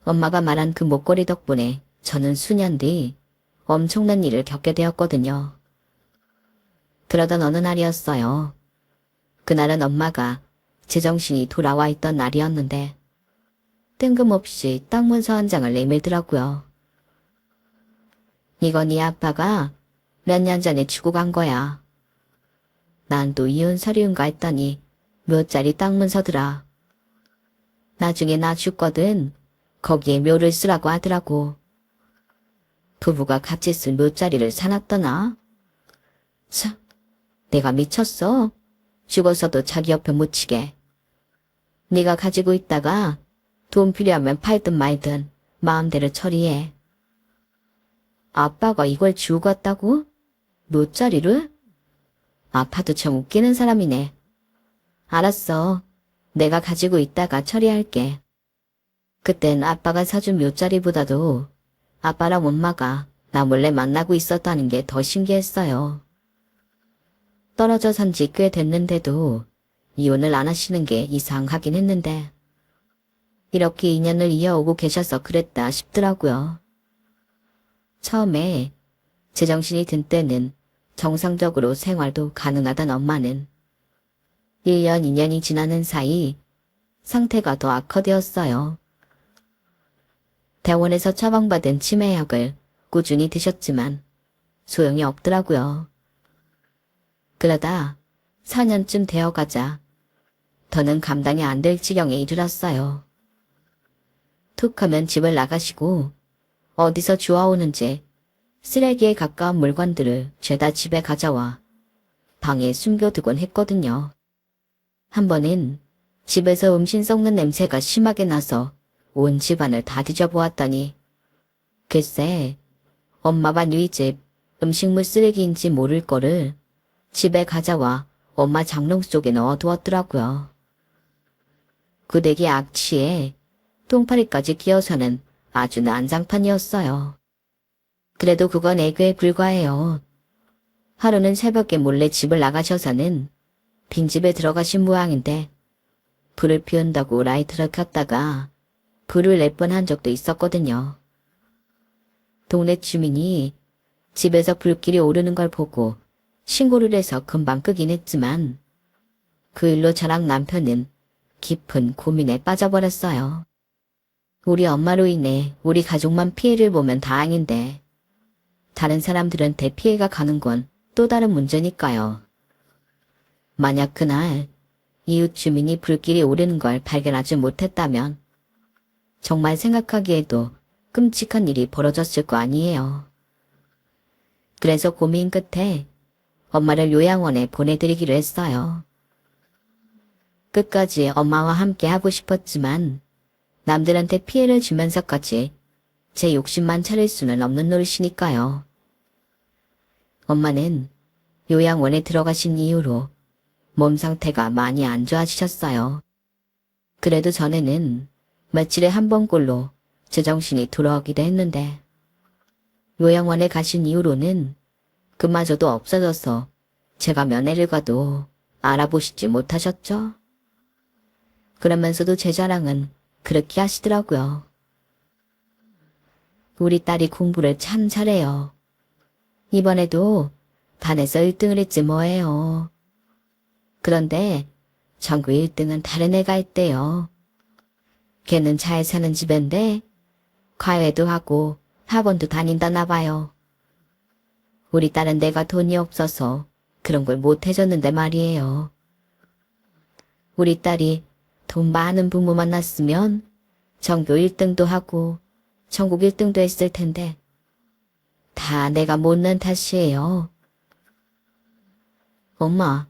Speaker 1: 엄마가 말한 그 목걸이 덕분에 저는 수년 뒤 엄청난 일을 겪게 되었거든요. 그러던 어느 날이었어요. 그날은 엄마가 제정신이 돌아와 있던 날이었는데 뜬금없이 땅 문서 한 장을 내밀더라고요. 이거 네 아빠가 몇 년 전에 주고 간 거야. 난 또 이혼 서류인가 했더니 몇 자리 땅 문서더라. 나중에 나 죽거든 거기에 묘를 쓰라고 하더라고. 부부가 같이 쓸 묘자리를 사놨더나? 참, 내가 미쳤어. 죽어서도 자기 옆에 묻히게. 네가 가지고 있다가 돈 필요하면 팔든 말든 마음대로 처리해. 아빠가 이걸 주고 갔다고? 묘자리를? 아파도 참 웃기는 사람이네. 알았어. 내가 가지고 있다가 처리할게. 그땐 아빠가 사준 묘자리보다도 아빠랑 엄마가 나 몰래 만나고 있었다는 게 더 신기했어요. 떨어져 산 지 꽤 됐는데도 이혼을 안 하시는 게 이상하긴 했는데 이렇게 인연을 이어오고 계셔서 그랬다 싶더라고요. 처음에 제정신이 든 때는 정상적으로 생활도 가능하던 엄마는 1년, 2년이 지나는 사이 상태가 더 악화되었어요. 병원에서 처방받은 치매약을 꾸준히 드셨지만 소용이 없더라고요. 그러다 4년쯤 되어가자 더는 감당이 안 될 지경에 이르렀어요. 툭 하면 집을 나가시고 어디서 주워오는지 쓰레기에 가까운 물건들을 죄다 집에 가져와 방에 숨겨두곤 했거든요. 한 번은 집에서 음식 썩는 냄새가 심하게 나서 온 집안을 다 뒤져보았더니 글쎄 엄마가 누이 집 음식물 쓰레기인지 모를 거를 집에 가져와 엄마 장롱 속에 넣어두었더라고요. 구데기 악취에 똥파리까지 끼어서는 아주 난장판이었어요. 그래도 그건 애교에 불과해요. 하루는 새벽에 몰래 집을 나가셔서는 빈집에 들어가신 모양인데 불을 피운다고 라이터를 켰다가 불을 낼 뻔한 적도 있었거든요. 동네 주민이 집에서 불길이 오르는 걸 보고 신고를 해서 금방 끄긴 했지만 그 일로 저랑 남편은 깊은 고민에 빠져버렸어요. 우리 엄마로 인해 우리 가족만 피해를 보면 다행인데 다른 사람들한테 피해가 가는 건 또 다른 문제니까요. 만약 그날 이웃 주민이 불길이 오르는 걸 발견하지 못했다면 정말 생각하기에도 끔찍한 일이 벌어졌을 거 아니에요. 그래서 고민 끝에 엄마를 요양원에 보내드리기로 했어요. 끝까지 엄마와 함께 하고 싶었지만 남들한테 피해를 주면서까지 제 욕심만 차릴 수는 없는 노릇이니까요. 엄마는 요양원에 들어가신 이후로 몸 상태가 많이 안 좋아지셨어요. 그래도 전에는 며칠에 한 번꼴로 제정신이 돌아오기도 했는데 요양원에 가신 이후로는 그마저도 없어져서 제가 면회를 가도 알아보시지 못하셨죠? 그러면서도 제 자랑은 그렇게 하시더라고요. 우리 딸이 공부를 참 잘해요. 이번에도 반에서 1등을 했지 뭐예요. 그런데 전교 1등은 다른 애가 했대요. 걔는 잘 사는 집인데 과외도 하고 학원도 다닌다나 봐요. 우리 딸은 내가 돈이 없어서 그런 걸 못 해줬는데 말이에요. 우리 딸이 돈 많은 부모 만났으면 전교 1등도 하고 전국 1등도 했을 텐데 다 내가 못난 탓이에요. 엄마,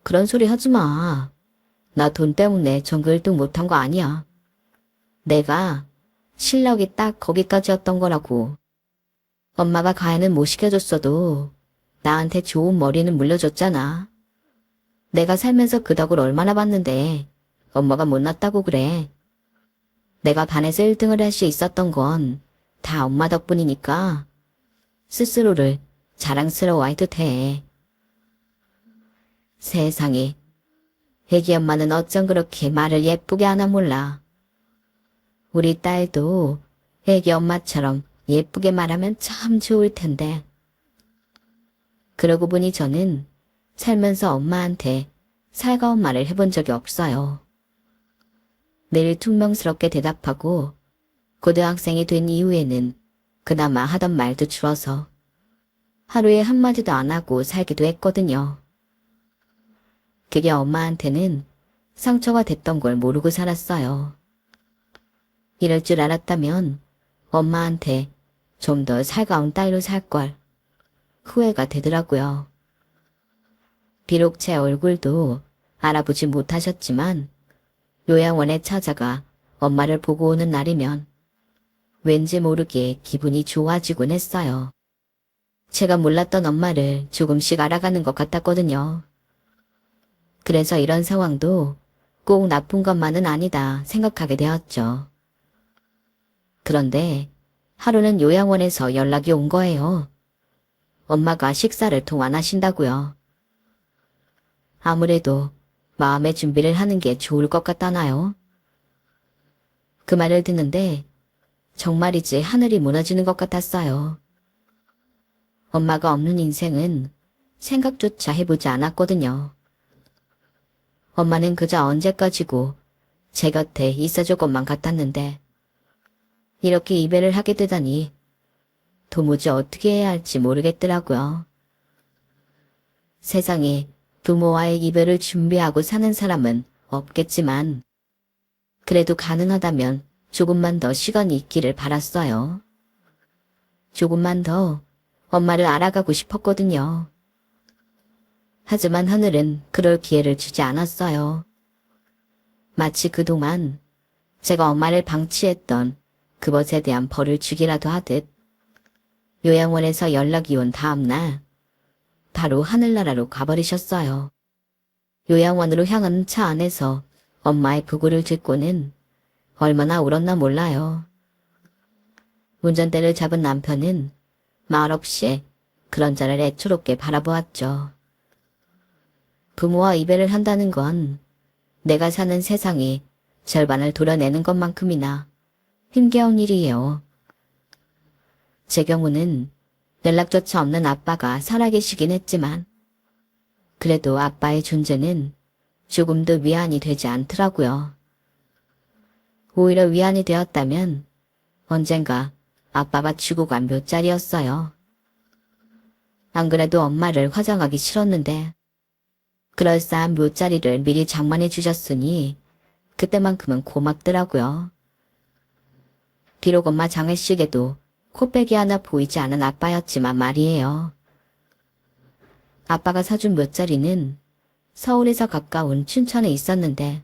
Speaker 1: 그런 소리 하지 마. 나 돈 때문에 전교 1등 못한 거 아니야. 내가 실력이 딱 거기까지였던 거라고. 엄마가 과외는 못 시켜줬어도 나한테 좋은 머리는 물려줬잖아. 내가 살면서 그 덕을 얼마나 봤는데 엄마가 못났다고 그래. 내가 반에서 1등을 할 수 있었던 건 다 엄마 덕분이니까 스스로를 자랑스러워할 듯해. 세상에, 애기 엄마는 어쩜 그렇게 말을 예쁘게 하나 몰라. 우리 딸도 애기 엄마처럼 예쁘게 말하면 참 좋을 텐데. 그러고 보니 저는 살면서 엄마한테 살가운 말을 해본 적이 없어요. 늘 퉁명스럽게 대답하고 고등학생이 된 이후에는 그나마 하던 말도 줄어서 하루에 한마디도 안 하고 살기도 했거든요. 그게 엄마한테는 상처가 됐던 걸 모르고 살았어요. 이럴 줄 알았다면 엄마한테 좀 더 살가운 딸로 살걸 후회가 되더라고요. 비록 제 얼굴도 알아보지 못하셨지만 요양원에 찾아가 엄마를 보고 오는 날이면 왠지 모르게 기분이 좋아지곤 했어요. 제가 몰랐던 엄마를 조금씩 알아가는 것 같았거든요. 그래서 이런 상황도 꼭 나쁜 것만은 아니다 생각하게 되었죠. 그런데 하루는 요양원에서 연락이 온 거예요. 엄마가 식사를 통환하신다고요. 아무래도 마음의 준비를 하는 게 좋을 것 같다나요? 그 말을 듣는데 정말이지 하늘이 무너지는 것 같았어요. 엄마가 없는 인생은 생각조차 해보지 않았거든요. 엄마는 그저 언제까지고 제 곁에 있어줄 것만 같았는데 이렇게 이별을 하게 되다니 도무지 어떻게 해야 할지 모르겠더라고요. 세상에 부모와의 이별을 준비하고 사는 사람은 없겠지만 그래도 가능하다면 조금만 더 시간이 있기를 바랐어요. 조금만 더 엄마를 알아가고 싶었거든요. 하지만 하늘은 그럴 기회를 주지 않았어요. 마치 그동안 제가 엄마를 방치했던 그것에 대한 벌을 주기라도 하듯 요양원에서 연락이 온 다음 날 바로 하늘나라로 가버리셨어요. 요양원으로 향하는 차 안에서 엄마의 부고를 듣고는 얼마나 울었나 몰라요. 운전대를 잡은 남편은 말없이 그런 저를 애초롭게 바라보았죠. 부모와 이별을 한다는 건 내가 사는 세상의 절반을 도려내는 것만큼이나 힘겨운 일이에요. 제 경우는 연락조차 없는 아빠가 살아계시긴 했지만 그래도 아빠의 존재는 조금도 위안이 되지 않더라고요. 오히려 위안이 되었다면 언젠가 아빠가 주고 간 묘자리였어요. 안 그래도 엄마를 화장하기 싫었는데 그럴싸한 묘자리를 미리 장만해 주셨으니 그때만큼은 고맙더라고요. 비록 엄마 장례식에도 코빼기 하나 보이지 않은 아빠였지만 말이에요. 아빠가 사준 묘자리는 서울에서 가까운 춘천에 있었는데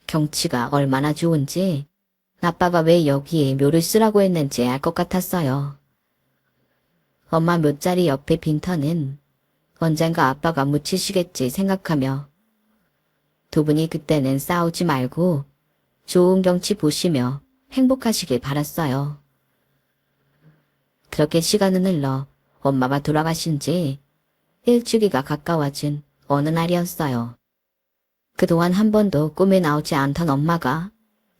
Speaker 1: 경치가 얼마나 좋은지 아빠가 왜 여기에 묘를 쓰라고 했는지 알 것 같았어요. 엄마 묘자리 옆에 빈터는 언젠가 아빠가 묻히시겠지 생각하며 두 분이 그때는 싸우지 말고 좋은 경치 보시며 행복하시길 바랐어요. 그렇게 시간은 흘러 엄마가 돌아가신 지 일주기가 가까워진 어느 날이었어요. 그동안 한 번도 꿈에 나오지 않던 엄마가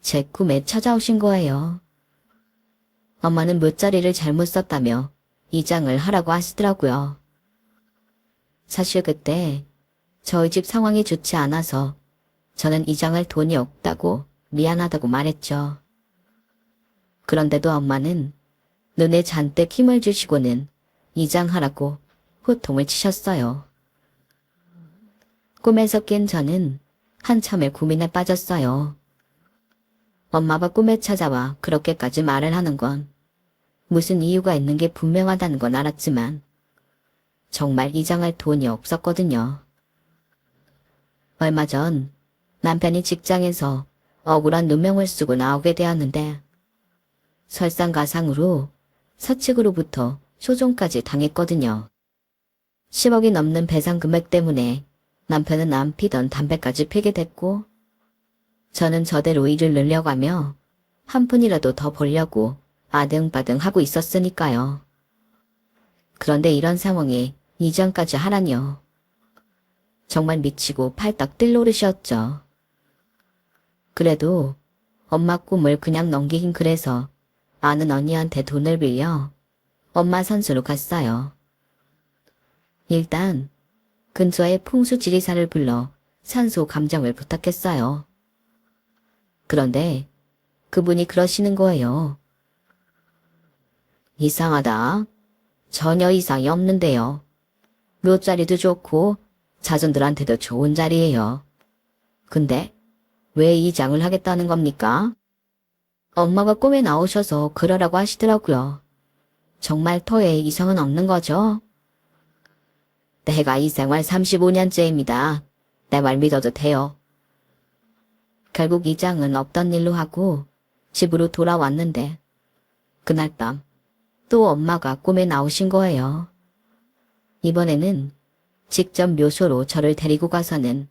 Speaker 1: 제 꿈에 찾아오신 거예요. 엄마는 묘자리를 잘못 썼다며 이장을 하라고 하시더라고요. 사실 그때 저희 집 상황이 좋지 않아서 저는 이장할 돈이 없다고 미안하다고 말했죠. 그런데도 엄마는 눈에 잔뜩 힘을 주시고는 이장하라고 호통을 치셨어요. 꿈에서 깬 저는 한참의 고민에 빠졌어요. 엄마가 꿈에 찾아와 그렇게까지 말을 하는 건 무슨 이유가 있는 게 분명하다는 건 알았지만 정말 이장할 돈이 없었거든요. 얼마 전 남편이 직장에서 억울한 누명을 쓰고 나오게 되었는데 설상가상으로 사측으로부터 소송까지 당했거든요. 10억이 넘는 배상 금액 때문에 남편은 안 피던 담배까지 피게 됐고 저는 저대로 일을 늘려가며 한 푼이라도 더 벌려고 아등바등 하고 있었으니까요. 그런데 이런 상황이 이전까지 하라니요. 정말 미치고 팔딱 뛸 노릇이었죠. 그래도 엄마 꿈을 그냥 넘기긴 그래서 아는 언니한테 돈을 빌려 엄마 선수로 갔어요. 일단 근처에 풍수지리사를 불러 산소 감정을 부탁했어요. 그런데 그분이 그러시는 거예요. 이상하다. 전혀 이상이 없는데요. 묘자리도 좋고 자손들한테도 좋은 자리예요. 근데 왜 이장을 하겠다는 겁니까? 엄마가 꿈에 나오셔서 그러라고 하시더라고요. 정말 터에 이상은 없는 거죠? 내가 이 생활 35년째입니다. 내 말 믿어도 돼요. 결국 이장은 없던 일로 하고 집으로 돌아왔는데 그날 밤 또 엄마가 꿈에 나오신 거예요. 이번에는 직접 묘소로 저를 데리고 가서는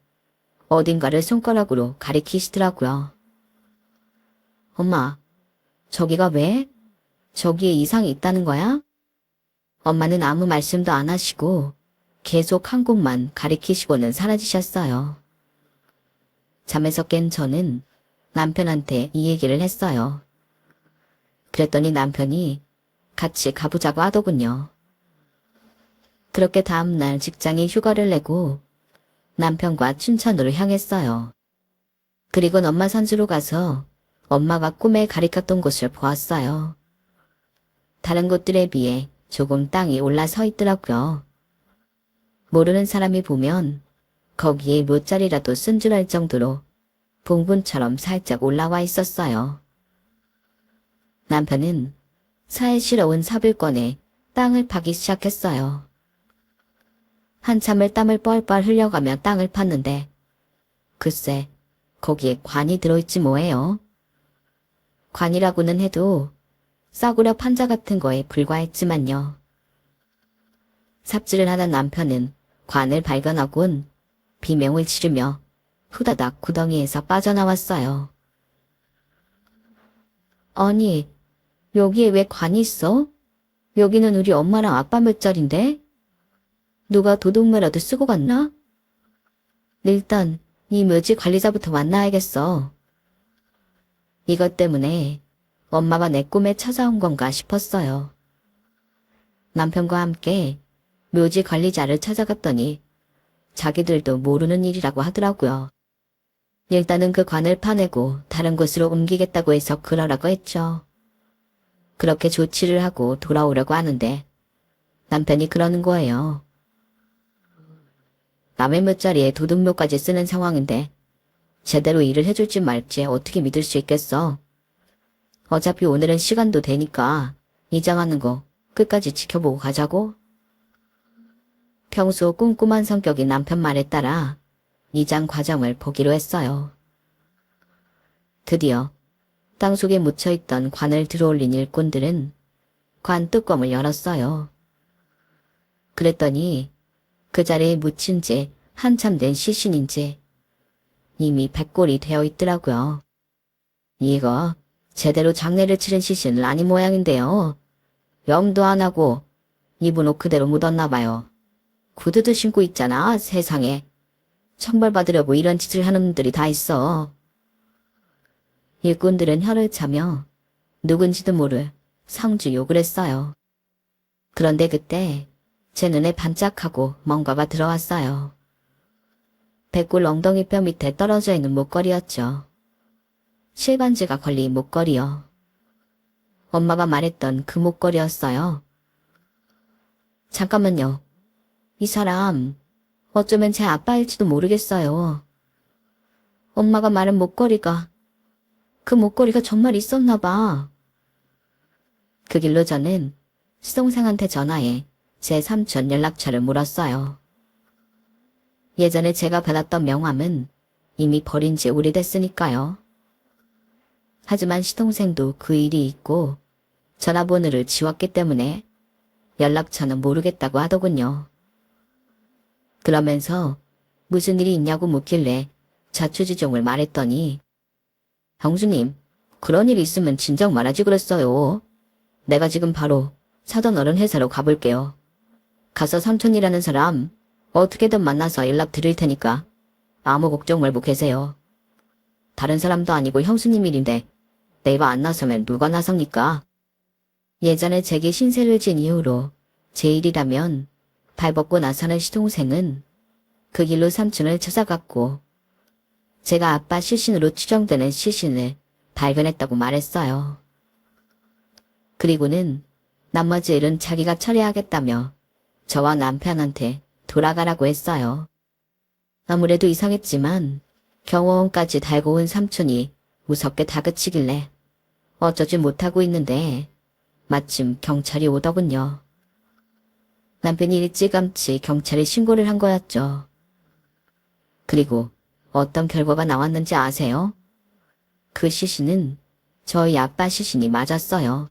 Speaker 1: 어딘가를 손가락으로 가리키시더라고요. 엄마, 저기가 왜? 저기에 이상이 있다는 거야? 엄마는 아무 말씀도 안 하시고 계속 한 곳만 가리키시고는 사라지셨어요. 잠에서 깬 저는 남편한테 이 얘기를 했어요. 그랬더니 남편이 같이 가보자고 하더군요. 그렇게 다음날 직장에 휴가를 내고 남편과 춘천으로 향했어요. 그리곤 엄마 산수로 가서 엄마가 꿈에 가리켰던 곳을 보았어요. 다른 곳들에 비해 조금 땅이 올라서 있더라고요. 모르는 사람이 보면 거기에 묘자리라도 쓴 줄 알 정도로 봉분처럼 살짝 올라와 있었어요. 남편은 사에 실어온 삽을 꺼내 땅을 파기 시작했어요. 한참을 땀을 뻘뻘 흘려가며 땅을 팠는데 글쎄 거기에 관이 들어있지 뭐예요. 관이라고는 해도 싸구려 판자 같은 거에 불과했지만요. 삽질을 하던 남편은 관을 발견하곤 비명을 지르며 후다닥 구덩이에서 빠져나왔어요. 아니, 여기에 왜 관이 있어? 여기는 우리 엄마랑 아빠 묘자리인데? 누가 도둑매라도 쓰고 갔나? 일단 이 묘지 관리자부터 만나야겠어. 이것 때문에 엄마가 내 꿈에 찾아온 건가 싶었어요. 남편과 함께 묘지 관리자를 찾아갔더니 자기들도 모르는 일이라고 하더라고요. 일단은 그 관을 파내고 다른 곳으로 옮기겠다고 해서 그러라고 했죠. 그렇게 조치를 하고 돌아오려고 하는데 남편이 그러는 거예요. 남의 묘자리에 도둑묘까지 쓰는 상황인데 제대로 일을 해줄지 말지 어떻게 믿을 수 있겠어. 어차피 오늘은 시간도 되니까 이장하는 거 끝까지 지켜보고 가자고. 평소 꼼꼼한 성격인 남편 말에 따라 이장 과정을 보기로 했어요. 드디어 땅속에 묻혀있던 관을 들어올린 일꾼들은 관 뚜껑을 열었어요. 그랬더니 그 자리에 묻힌 지 한참 된 시신인지 이미 백골이 되어 있더라고요. 이거 제대로 장례를 치른 시신은 아닌 모양인데요. 염도 안 하고 입은 옷 그대로 묻었나 봐요. 구두도 신고 있잖아, 세상에. 천벌받으려고 이런 짓을 하는 놈들이 다 있어. 일꾼들은 혀를 차며 누군지도 모를 상주 욕을 했어요. 그런데 그때 제 눈에 반짝하고 뭔가가 들어왔어요. 백골 엉덩이뼈 밑에 떨어져 있는 목걸이였죠. 실반지가 걸린 목걸이요. 엄마가 말했던 그 목걸이였어요. 잠깐만요. 이 사람 어쩌면 제 아빠일지도 모르겠어요. 엄마가 말한 목걸이가 그 목걸이가 정말 있었나 봐. 그 길로 저는 시동생한테 전화해 제 삼촌 연락처를 물었어요. 예전에 제가 받았던 명함은 이미 버린 지 오래됐으니까요. 하지만 시동생도 그 일이 있고 전화번호를 지웠기 때문에 연락처는 모르겠다고 하더군요. 그러면서 무슨 일이 있냐고 묻길래 자초지종을 말했더니 형수님, 그런 일 있으면 진작 말하지 그랬어요. 내가 지금 바로 사돈 어른 회사로 가볼게요. 가서 삼촌이라는 사람 어떻게든 만나서 연락 드릴 테니까 아무 걱정 말고 계세요. 다른 사람도 아니고 형수님 일인데 내가 안 나서면 누가 나섭니까? 예전에 제게 신세를 진 이후로 제 일이라면 발벗고 나서는 시동생은 그 길로 삼촌을 찾아갔고 제가 아빠 시신으로 추정되는 시신을 발견했다고 말했어요. 그리고는 나머지 일은 자기가 처리하겠다며 저와 남편한테 돌아가라고 했어요. 아무래도 이상했지만 경호원까지 달고 온 삼촌이 무섭게 다그치길래 어쩌지 못하고 있는데 마침 경찰이 오더군요. 남편이 일찌감치 경찰에 신고를 한 거였죠. 그리고 어떤 결과가 나왔는지 아세요? 그 시신은 저희 아빠 시신이 맞았어요.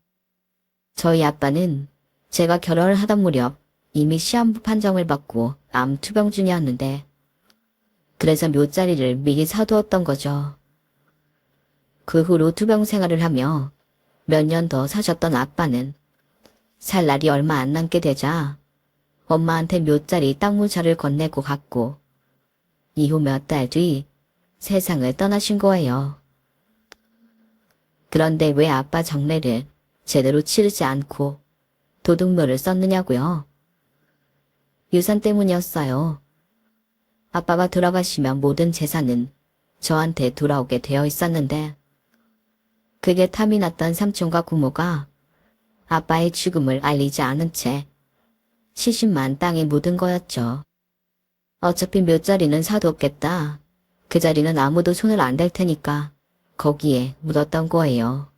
Speaker 1: 저희 아빠는 제가 결혼을 하던 무렵 이미 시한부 판정을 받고 암 투병 중이었는데 그래서 묘자리를 미리 사두었던 거죠. 그 후로 투병 생활을 하며 몇 년 더 사셨던 아빠는 살 날이 얼마 안 남게 되자 엄마한테 묘자리 땅 문서를 건네고 갔고 이후 몇 달 뒤 세상을 떠나신 거예요. 그런데 왜 아빠 정례를 제대로 치르지 않고 도둑노를 썼느냐고요? 유산 때문이었어요. 아빠가 돌아가시면 모든 재산은 저한테 돌아오게 되어 있었는데 그게 탐이 났던 삼촌과 고모가 아빠의 죽음을 알리지 않은 채 시신만 땅에 묻은 거였죠. 어차피 묘자리는 사두었겠다. 그 자리는 아무도 손을 안 댈 테니까 거기에 묻었던 거예요.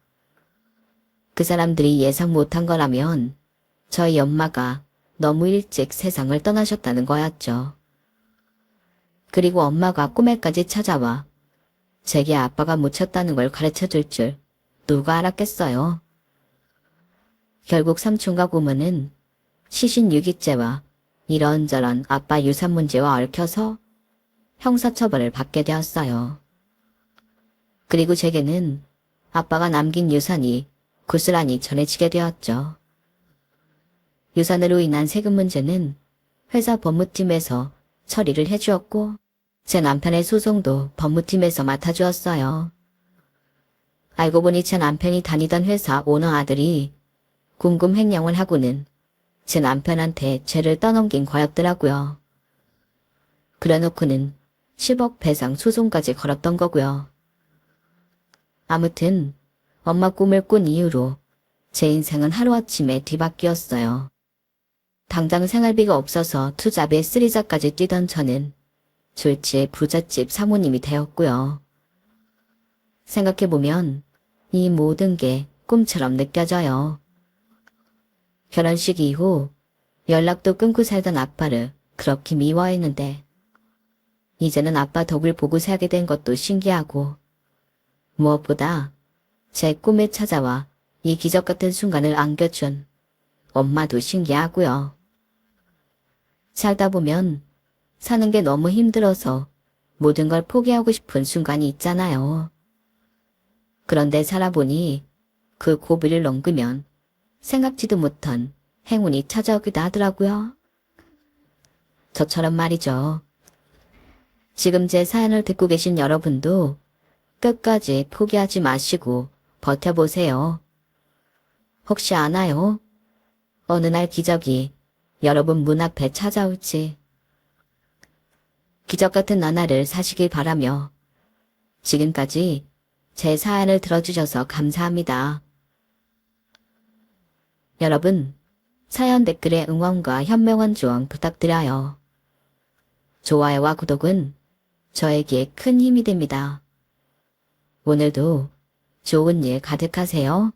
Speaker 1: 그 사람들이 예상 못한 거라면 저희 엄마가 너무 일찍 세상을 떠나셨다는 거였죠. 그리고 엄마가 꿈에까지 찾아와 제게 아빠가 묻혔다는 걸 가르쳐줄 줄 누가 알았겠어요. 결국 삼촌과 고모는 시신 유기죄와 이런저런 아빠 유산 문제와 얽혀서 형사처벌을 받게 되었어요. 그리고 제게는 아빠가 남긴 유산이 고스란히 전해지게 되었죠. 유산으로 인한 세금 문제는 회사 법무팀에서 처리를 해주었고 제 남편의 소송도 법무팀에서 맡아주었어요. 알고 보니 제 남편이 다니던 회사 오너 아들이 궁금 횡령을 하고는 제 남편한테 죄를 떠넘긴 거였더라고요. 그래놓고는 10억 배상 소송까지 걸었던 거고요. 아무튼 엄마 꿈을 꾼 이후로 제 인생은 하루아침에 뒤바뀌었어요. 당장 생활비가 없어서 투잡에 쓰리잡까지 뛰던 저는 졸지에 부잣집 사모님이 되었고요. 생각해보면 이 모든 게 꿈처럼 느껴져요. 결혼식 이후 연락도 끊고 살던 아빠를 그렇게 미워했는데 이제는 아빠 덕을 보고 살게 된 것도 신기하고 무엇보다 제 꿈에 찾아와 이 기적 같은 순간을 안겨준 엄마도 신기하고요. 살다 보면 사는 게 너무 힘들어서 모든 걸 포기하고 싶은 순간이 있잖아요. 그런데 살아보니 그 고비를 넘기면 생각지도 못한 행운이 찾아오기도 하더라고요. 저처럼 말이죠. 지금 제 사연을 듣고 계신 여러분도 끝까지 포기하지 마시고 버텨보세요. 혹시 아나요? 어느 날 기적이 여러분 문 앞에 찾아올지. 기적 같은 나날을 사시길 바라며 지금까지 제 사연을 들어주셔서 감사합니다. 여러분, 사연 댓글에 응원과 현명한 조언 부탁드려요. 좋아요와 구독은 저에게 큰 힘이 됩니다. 오늘도 좋은 일 가득하세요.